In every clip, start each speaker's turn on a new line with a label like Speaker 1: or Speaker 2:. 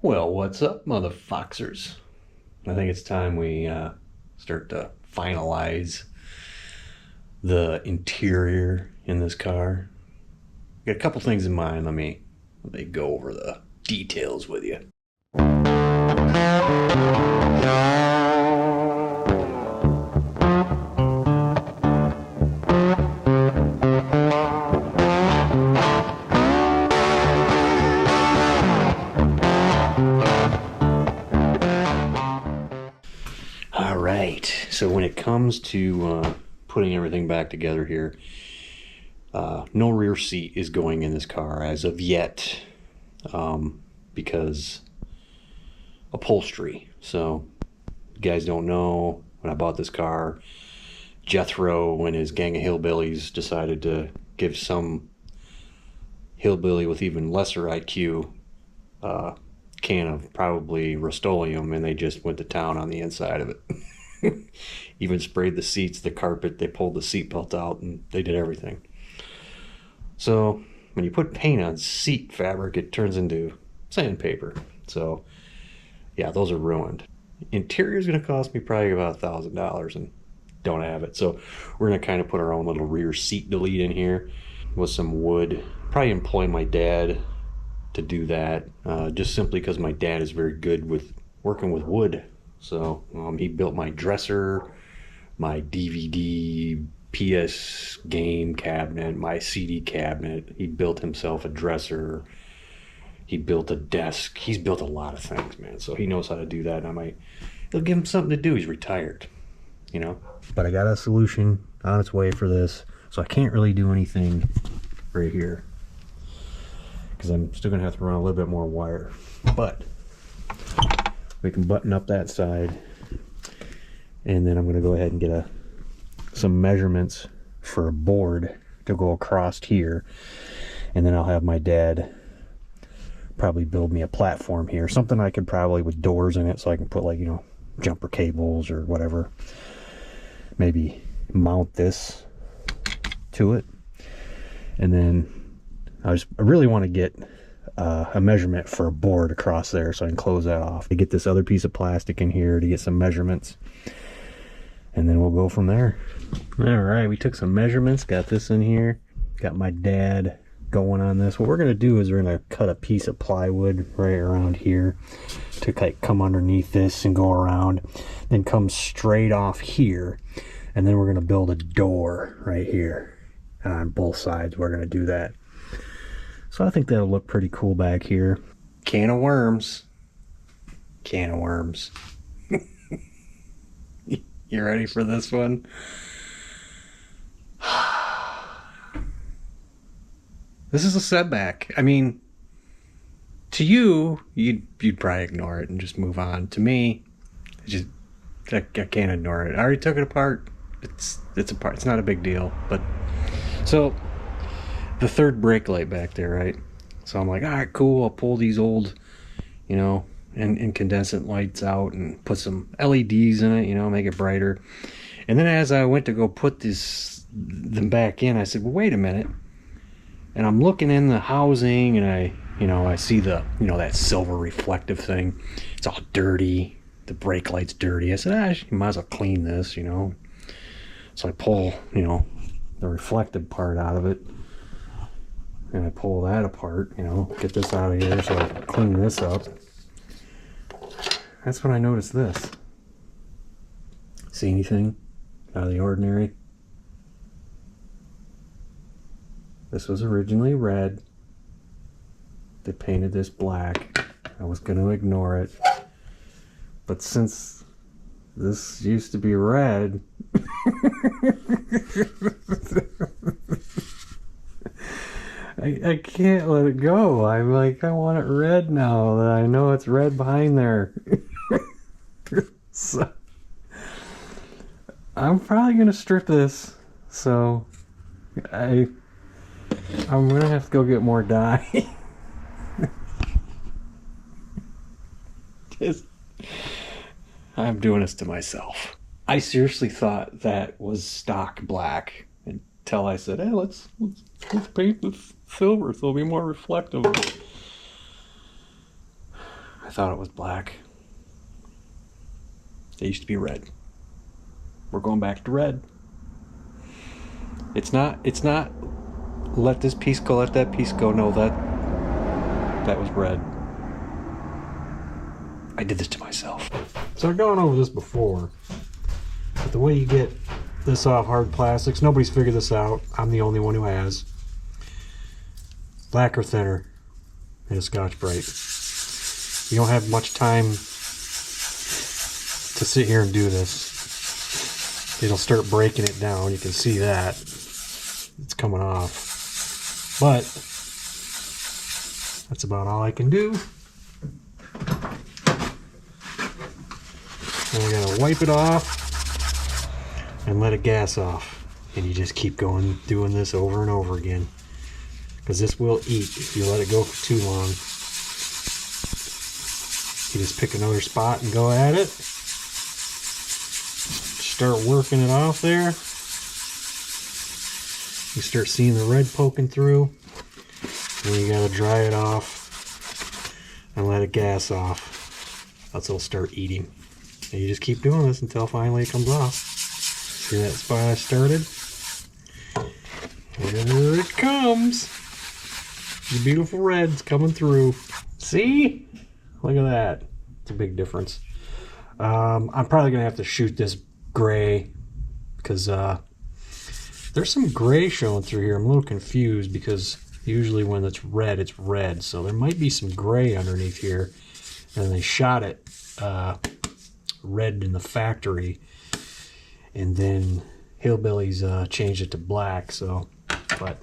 Speaker 1: Well, what's up, motherfoxers? I think it's time we start to finalize the interior in this car. Got a couple things in mind. Let me go over the details with you. All right. So when it comes to putting everything back together here, no rear seat is going in this car as of yet, because upholstery. So you guys don't know, when I bought this car, Jethro and his gang of hillbillies decided to give some hillbilly with even lesser IQ can of probably Rust-Oleum, and they just went to town on the inside of it. Even sprayed the seats, the carpet, they pulled the seatbelt out, and they did everything. So when you put paint on seat fabric, it turns into sandpaper. So yeah, those are ruined. Interior is going to cost me probably about $1,000, and don't have it. So we're going to kind of put our own little rear seat delete in here with some wood. Probably employ my dad to do that, just simply because my dad is very good with working with wood. So he built my dresser, my DVD PS game cabinet, my CD cabinet. He built himself a dresser. He built a desk. He's built a lot of things, man. So he knows how to do that. And it'll give him something to do. He's retired, you know. But I got a solution on its way for this. So I can't really do anything right here, because I'm still going to have to run a little bit more wire. But we can button up that side, and then I'm going to go ahead and get some measurements for a board to go across here, and then I'll have my dad probably build me a platform here, something I could probably with doors in it, so I can put, like, you know, jumper cables or whatever. Maybe mount this to it, and then I really want to get a measurement for a board across there, so I can close that off. To get this other piece of plastic in here to get some measurements, and then we'll go from there. All right, we took some measurements, got this in here, got my dad going on this. What we're going to do is we're going to cut a piece of plywood right around here to come underneath this and go around, then come straight off here, and then we're going to build a door right here on both sides. We're going to do that. So I think that'll look pretty cool back here. Can of worms. Can of worms. You ready for this one? This is a setback. I mean, to you, you'd probably ignore it and just move on. To me, I can't ignore it. I already took it apart. It's apart. It's not a big deal. But so the third brake light back there, right? So I'm like, all right, cool. I'll pull these old, you know, incandescent lights out and put some LEDs in it, you know, make it brighter. And then as I went to go put them back in, I said, well, wait a minute. And I'm looking in the housing, and I see the, you know, that silver reflective thing. It's all dirty. The brake light's dirty. I said, you might as well clean this, you know. So I pull, you know, the reflective part out of it, and I pull that apart, you know, get this out of here so I can clean this up. That's when I noticed this. See anything out of the ordinary? This was originally red. They painted this black. I was going to ignore it. But since this used to be red, I can't let it go. I'm like, I want it red now that I know it's red behind there. So I'm probably going to strip this. So I'm going to have to go get more dye. I'm doing this to myself. I seriously thought that was stock black until I said, hey, let's paint with silver so it'll be more reflective. I thought it was black. It used to be red. We're going back to red. It's not let this piece go, let that piece go. No, that was red. I did this to myself.
Speaker 2: So I've gone over this before, but the way you get this off hard plastics, nobody's figured this out. I'm the only one who has. Lacquer thinner and a Scotch-Brite. You don't have much time to sit here and do this. It'll start breaking it down. You can see that. It's coming off. But that's about all I can do. And we're going to wipe it off and let it gas off. And you just keep going, doing this over and over again. Because this will eat if you let it go for too long. You just pick another spot and go at it. Start working it off there. You start seeing the red poking through. And you gotta dry it off and let it gas off. Else it'll start eating. And you just keep doing this until finally it comes off. See that spot I started? Here it comes. The beautiful red's coming through. See? Look at that. It's a big difference. I'm probably going to have to shoot this gray because there's some gray showing through here. I'm a little confused because usually when it's red. So there might be some gray underneath here. And they shot it red in the factory. And then Hillbillies changed it to black. But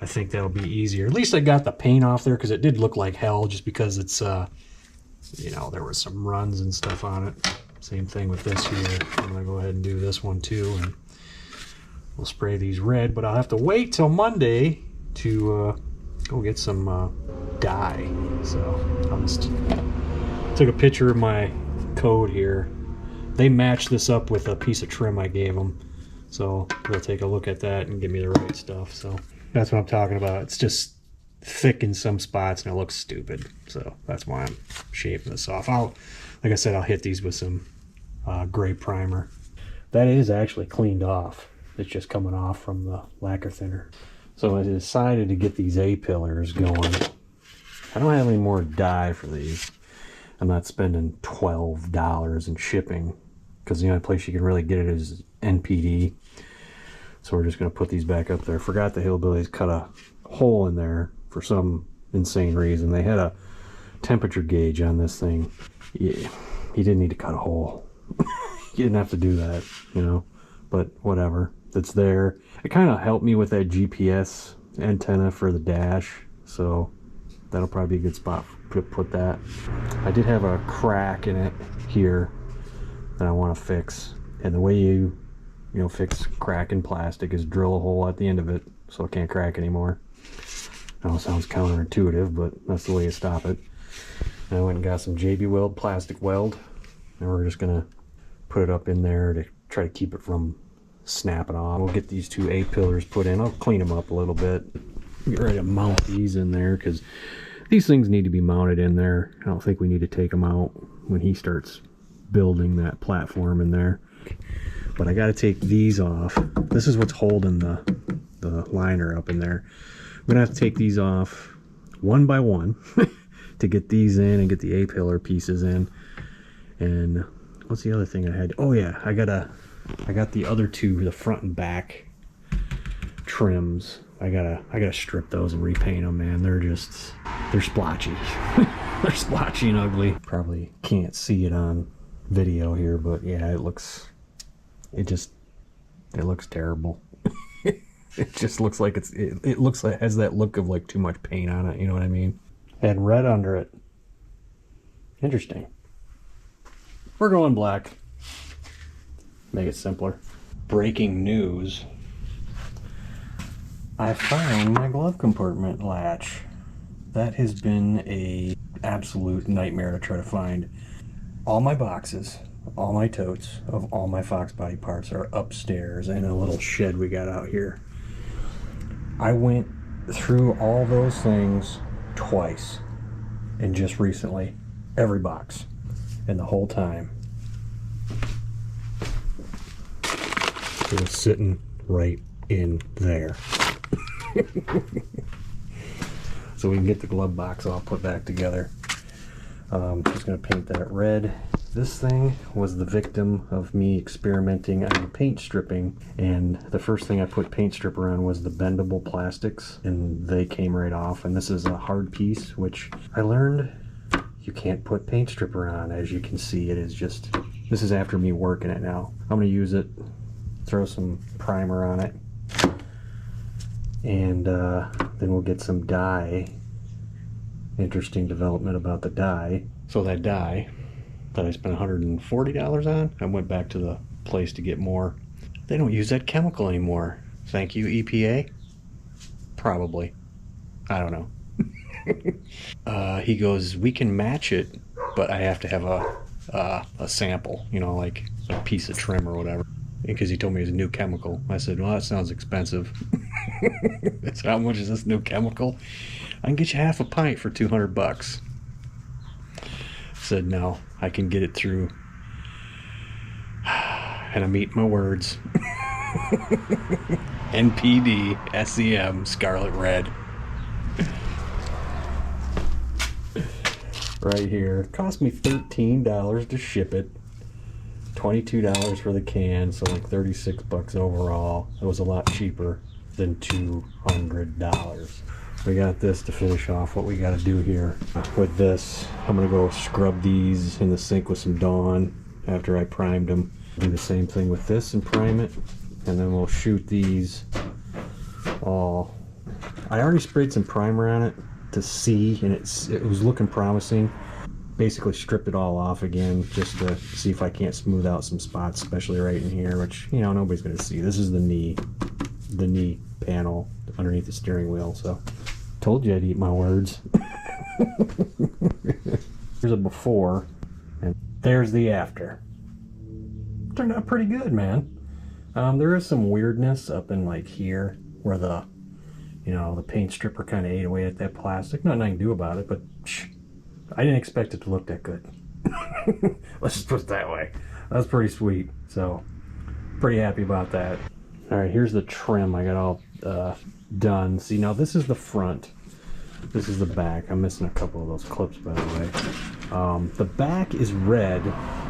Speaker 2: I think that'll be easier. At least I got the paint off there because it did look like hell just because it's, you know, there was some runs and stuff on it. Same thing with this here. I'm going to go ahead and do this one too. And we'll spray these red, but I'll have to wait till Monday to go get some dye. So I just took a picture of my code here. They matched this up with a piece of trim I gave them. So they'll take a look at that and give me the right stuff. So that's what I'm talking about. It's just thick in some spots and it looks stupid. So that's why I'm shaving this off. Like I said, I'll hit these with some gray primer. That is actually cleaned off. It's just coming off from the lacquer thinner. So I decided to get these A-pillars going. I don't have any more dye for these. I'm not spending $12 in shipping because the only place you can really get it is NPD. So we're just going to put these back up there. Forgot the Hillbillies cut a hole in there for some insane reason. They had a temperature gauge on this thing. Yeah, he didn't need to cut a hole. He didn't have to do that, you know, but whatever. It's there. It kind of helped me with that GPS antenna for the dash, so that'll probably be a good spot to put that. I did have a crack in it here that I want to fix, and the way you fix crack in plastic is drill a hole at the end of it so it can't crack anymore. I know it sounds counterintuitive, but that's the way you stop it. And I went and got some JB Weld plastic weld, and we're just gonna put it up in there to try to keep it from snapping off. We'll get these two A-pillars put in. I'll clean them up a little bit. Get ready to mount these in there because these things need to be mounted in there. I don't think we need to take them out when he starts building that platform in there. But I got to take these off. This is what's holding the liner up in there. I'm gonna have to take these off one by one to get these in and get the A-pillar pieces in. And what's the other thing I had? Oh yeah, I got the other two, the front and back trims. I gotta strip those and repaint them, man. They're splotchy. They're splotchy and ugly. Probably can't see it on video here, but yeah, it looks terrible. It just looks like it looks like it has that look of like too much paint on it, you know what I mean? And red under it. Interesting. We're going black. Make it simpler. Breaking news. I found my glove compartment latch. That has been a absolute nightmare to try to find. All my boxes, all my totes of all my Fox body parts are upstairs in a little shed we got out here. I went through all those things twice and just recently every box. And the whole time, it was sitting right in there. So we can get the glove box all put back together. Just gonna paint that red. This thing was the victim of me experimenting on paint stripping, and the first thing I put paint stripper on was the bendable plastics, and they came right off. And this is a hard piece, which I learned you can't put paint stripper on. As you can see, it is just, this is after me working it now. I'm gonna use it, throw some primer on it, and then we'll get some dye. Interesting development about the dye. So that dye that I spent $140 on, I went back to the place to get more. They don't use that chemical anymore. Thank you, EPA? Probably. I don't know. He goes, we can match it, but I have to have a sample, you know, like a piece of trim or whatever. Because he told me it was a new chemical. I said, well, that sounds expensive. I said, how much is this new chemical? I can get you half a pint for $200. I said, no, I can get it through. And I'm eating my words. NPD, SEM, Scarlet Red. Right here. It cost me $13 to ship it. $22 for the can, so like $36 overall. It was a lot cheaper than $200. We got this to finish off what we got to do here. With this, I'm gonna go scrub these in the sink with some Dawn after I primed them. Do the same thing with this and prime it, and then we'll shoot these all. I already sprayed some primer on it to see, and it was looking promising. Basically stripped it all off again just to see if I can't smooth out some spots, especially right in here, which, you know, nobody's gonna see. This is the knee panel underneath the steering wheel. So told you I'd eat my words. Here's a before, and there's the after. Turned out pretty good, man. There is some weirdness up in like here where the, you know, the paint stripper kind of ate away at that plastic. Nothing I can do about it, but I didn't expect it to look that good. Let's just put it that way. That's pretty sweet. So, pretty happy about that. All right, here's the trim. I got all done. See, now this is the front. This is the back. I'm missing a couple of those clips, by the way. The back is red.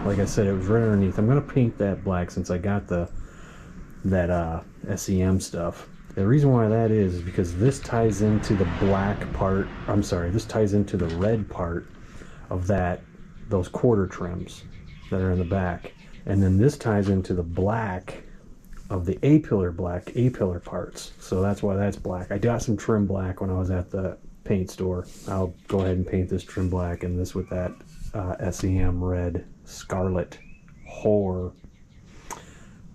Speaker 2: Like I said, it was right underneath. I'm going to paint that black since I got that SEM stuff. The reason why that is because this ties into the black part. I'm sorry, this ties into the red part of those quarter trims that are in the back. And then this ties into the black of the A-pillar parts. So that's why that's black. I got some trim black when I was at the paint store. I'll go ahead and paint this trim black and this with that SEM red, scarlet, whore,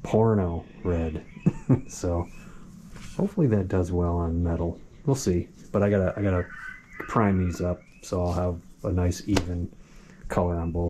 Speaker 2: porno red. So hopefully that does well on metal. We'll see. But I gotta prime these up so I'll have a nice even color on both.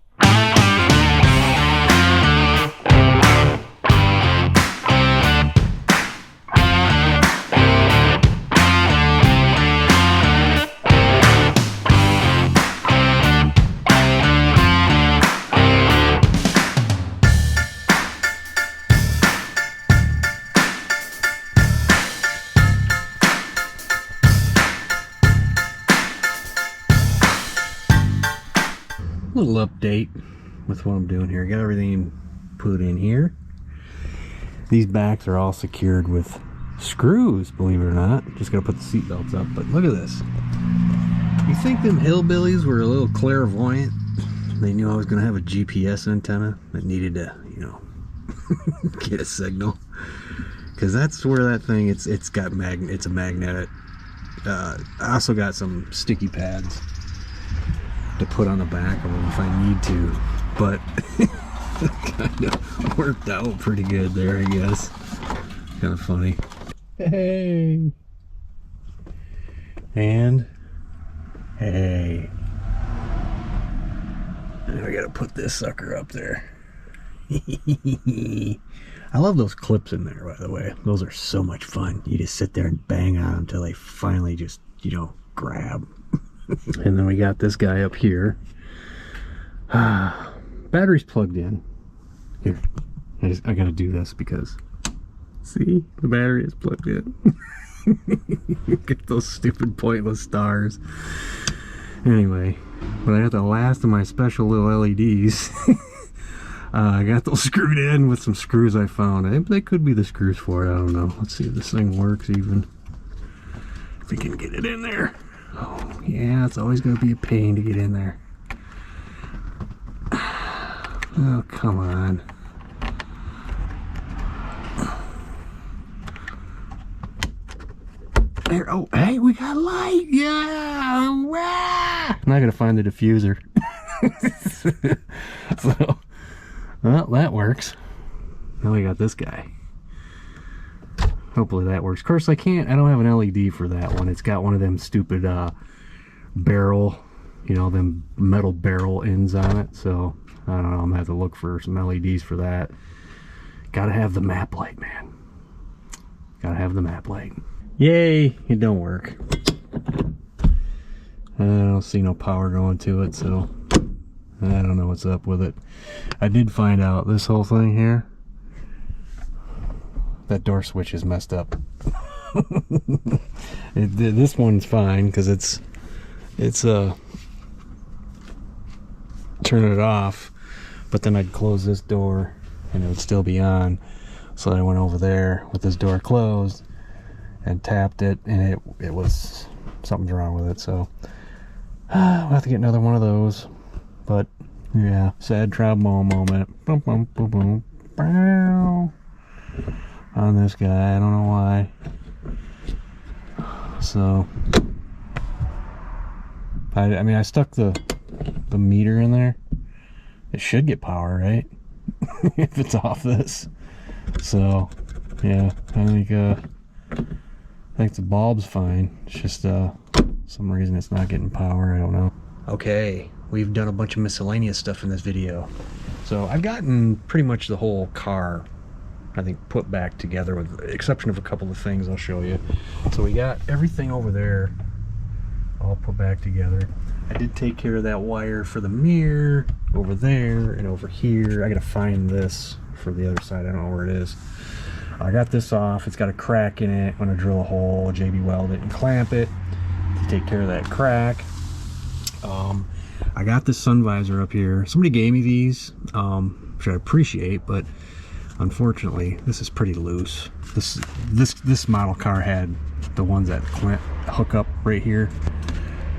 Speaker 2: Little update with what I'm doing here. Got everything put in here. These backs are all secured with screws, believe it or not. Just gotta put the seat belts up, but look at this. You think them hillbillies were a little clairvoyant? They knew I was gonna have a GPS antenna that needed to, you know, get a signal. Because that's where that thing, it's a magnet. I also got some sticky pads to put on the back of them if I need to, but kind of worked out pretty good there, I guess. Kind of funny. Hey, and hey, and I gotta put this sucker up there. I love those clips in there, by the way. Those are so much fun. You just sit there and bang on them until they finally just, you know, grab. And then we got this guy up here. Battery's plugged in. Here, I gotta do this because, see, the battery is plugged in. Get those stupid pointless stars. Anyway, but I got the last of my special little LEDs. I got those screwed in with some screws I found. They could be the screws for it, I don't know. Let's see if this thing works even. If we can get it in there. Oh, yeah, it's always going to be a pain to get in there. Oh, come on. There, oh, hey, we got light! Yeah! Wah! Now I gotta find the diffuser. So, well, that works. Now we got this guy. Hopefully that works. Of course, I don't have an LED for that one. It's got one of them stupid barrel, you know, them metal barrel ends on it. So, I don't know, I'm gonna have to look for some LEDs for that. Gotta have the map light, man. Gotta have the map light. Yay, it don't work. I don't see no power going to it, so I don't know what's up with it. I did find out this whole thing here, that door switch is messed up. This one's fine because it's turning it off, but then I'd close this door and it would still be on. So I went over there with this door closed and tapped it, and it was, something's wrong with it. So we'll have to get another one of those. But yeah, sad trombone moment. Boom, boom, boom, boom, bow. On this guy, I don't know why. So I mean, I stuck the meter in there. It should get power, right? If it's off this. So yeah, I think the bulb's fine. It's just some reason it's not getting power. I don't know. Okay, we've done a bunch of miscellaneous stuff in this video. So I've gotten pretty much the whole car, I think, put back together with the exception of a couple of things I'll show you. So we got everything over there all put back together. I did take care of that wire for the mirror over there and over here. I gotta find this for the other side. I don't know where it is. I got this off. It's got a crack in it. I'm gonna drill a hole, JB weld it, and clamp it to take care of that crack. I got this sun visor up here. Somebody gave me these, which I appreciate, but unfortunately, this is pretty loose. This model car had the ones that hook up right here,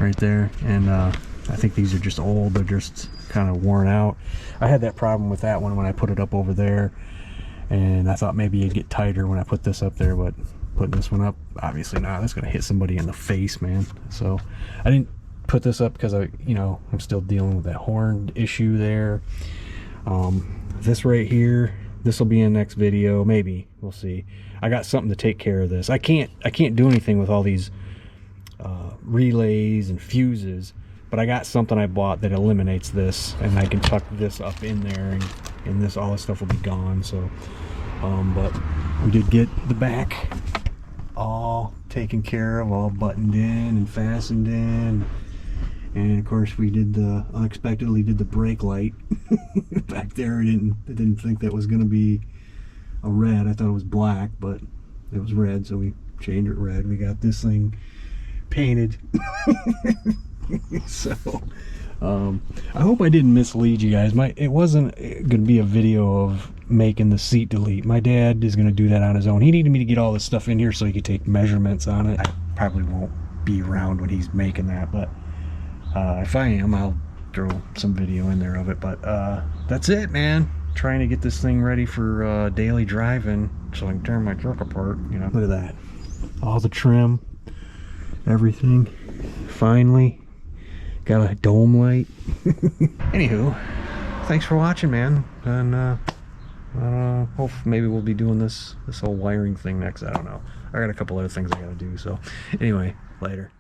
Speaker 2: right there, and I think these are just old. They're just kind of worn out. I had that problem with that one when I put it up over there, and I thought maybe it'd get tighter when I put this up there, but putting this one up, obviously not. That's gonna hit somebody in the face, man. So I didn't put this up because I'm still dealing with that horn issue there. This right here, this will be in the next video, maybe, we'll see. I got something to take care of this. I can't do anything with all these relays and fuses, but I got something I bought that eliminates this, and I can tuck this up in there, and this, all this stuff will be gone. So but we did get the back all taken care of, all buttoned in and fastened in, and of course we did unexpectedly did the brake light back there. I didn't think that was going to be a red. I thought it was black, but it was red, so we changed it red. We got this thing painted. So I hope I didn't mislead you guys. It wasn't gonna be a video of making the seat delete. My dad is gonna do that on his own. He needed me to get all this stuff in here so he could take measurements on it. I probably won't be around when he's making that, but if I am, I'll throw some video in there of it. But that's it, man. Trying to get this thing ready for daily driving so I can tear my truck apart, you know. Look at that, all the trim, everything. Finally got a dome light. Anywho, thanks for watching, man, and hope maybe we'll be doing this whole wiring thing next. I don't know. I got a couple other things I gotta do. So anyway, later.